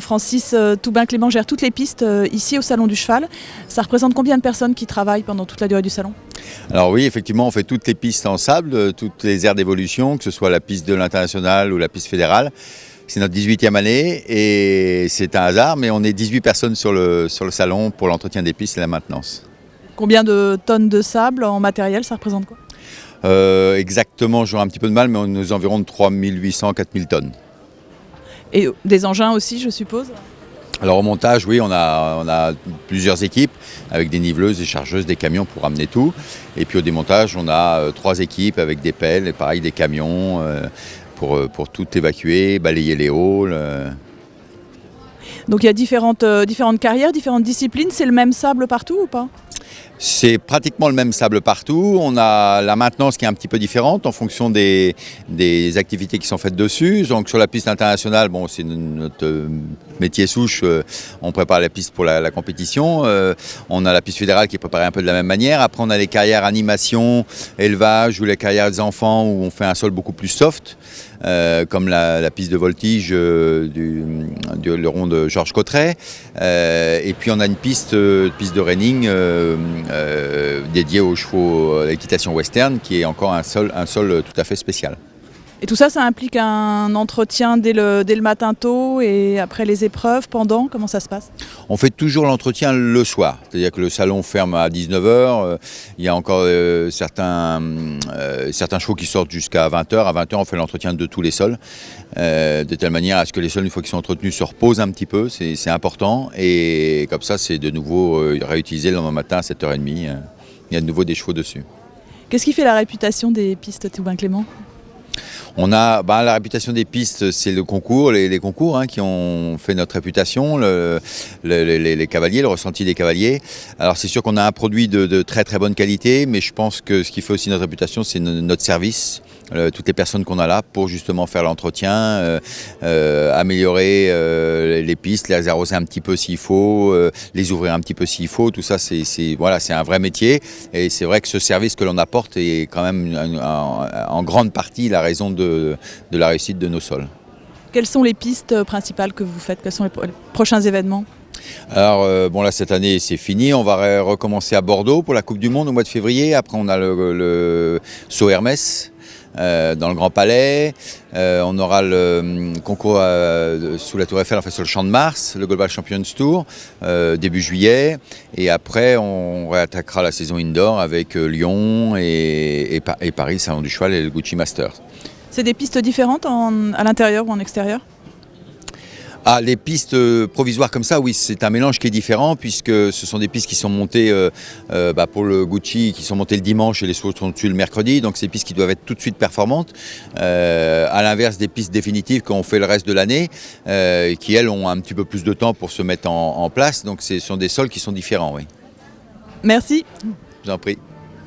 Francis Toubin-Clément gère toutes les pistes ici au Salon du Cheval. Ça représente combien de personnes qui travaillent pendant toute la durée du salon? Alors oui, effectivement, on fait toutes les pistes en sable, toutes les aires d'évolution, que ce soit la piste de l'International ou la piste fédérale. C'est notre 18e année et c'est un hasard, mais on est 18 personnes sur le salon pour l'entretien des pistes et la maintenance. Combien de tonnes de sable en matériel, ça représente quoi? Exactement, j'aurai un petit peu de mal, mais on est environ de 3800-4000 tonnes. Et des engins aussi, je suppose? Alors au montage, oui, on a plusieurs équipes avec des niveleuses, des chargeuses, des camions pour ramener tout. Et puis au démontage, on a 3 équipes avec des pelles et pareil des camions pour tout évacuer, balayer les halls. Donc il y a différentes carrières, différentes disciplines. C'est le même sable partout ou pas? C'est pratiquement le même sable partout. On a la maintenance qui est un petit peu différente en fonction des activités qui sont faites dessus. Donc sur la piste internationale, bon, c'est notre métier souche. On prépare la piste pour la compétition. On a la piste fédérale qui est préparée un peu de la même manière. Après, on a les carrières animation, élevage ou les carrières des enfants où on fait un sol beaucoup plus soft, comme la piste de voltige le rond de Georges Cotteret. Et puis on a une piste de reining dédié aux chevaux à l'équitation western, qui est encore un sol tout à fait spécial. Et tout ça, ça implique un entretien dès le matin tôt et après les épreuves, pendant, comment ça se passe? On fait toujours l'entretien le soir, c'est-à-dire que le salon ferme à 19h, il y a encore certains chevaux qui sortent jusqu'à 20h. À 20h, on fait l'entretien de tous les sols, de telle manière à ce que les sols, une fois qu'ils sont entretenus, se reposent un petit peu, c'est important, et comme ça, c'est de nouveau réutilisé le lendemain matin à 7h30, il y a de nouveau des chevaux dessus. Qu'est-ce qui fait la réputation des pistes Toubin-Clément? On a la réputation des pistes, c'est le concours, les concours qui ont fait notre réputation, les cavaliers, le ressenti des cavaliers. Alors c'est sûr qu'on a un produit de très très bonne qualité, mais je pense que ce qui fait aussi notre réputation, c'est notre service, toutes les personnes qu'on a là pour justement faire l'entretien, améliorer les pistes, les arroser un petit peu s'il faut, les ouvrir un petit peu s'il faut. Tout ça, c'est un vrai métier, et c'est vrai que ce service que l'on apporte est quand même en grande partie la raison de la réussite de nos sols. Quelles sont les pistes principales que vous faites? Quels sont les prochains événements? Alors là cette année c'est fini, on va recommencer à Bordeaux pour la Coupe du Monde au mois de février. Après on a le Saut Hermès dans le Grand Palais. On aura le concours sous la Tour Eiffel, enfin sur le Champ de Mars, le Global Champions Tour début juillet. Et après on réattaquera la saison indoor avec Lyon et Paris, le Salon du Cheval et le Gucci Masters. C'est des pistes différentes à l'intérieur ou en extérieur? Ah, les pistes provisoires comme ça, oui, c'est un mélange qui est différent puisque ce sont des pistes qui sont montées pour le Gucci, qui sont montées le dimanche et les chevaux sont dessus le mercredi. Donc c'est des pistes qui doivent être tout de suite performantes, à l'inverse des pistes définitives qu'on fait le reste de l'année, qui elles ont un petit peu plus de temps pour se mettre en place. Donc ce sont des sols qui sont différents, oui. Merci. Je vous en prie.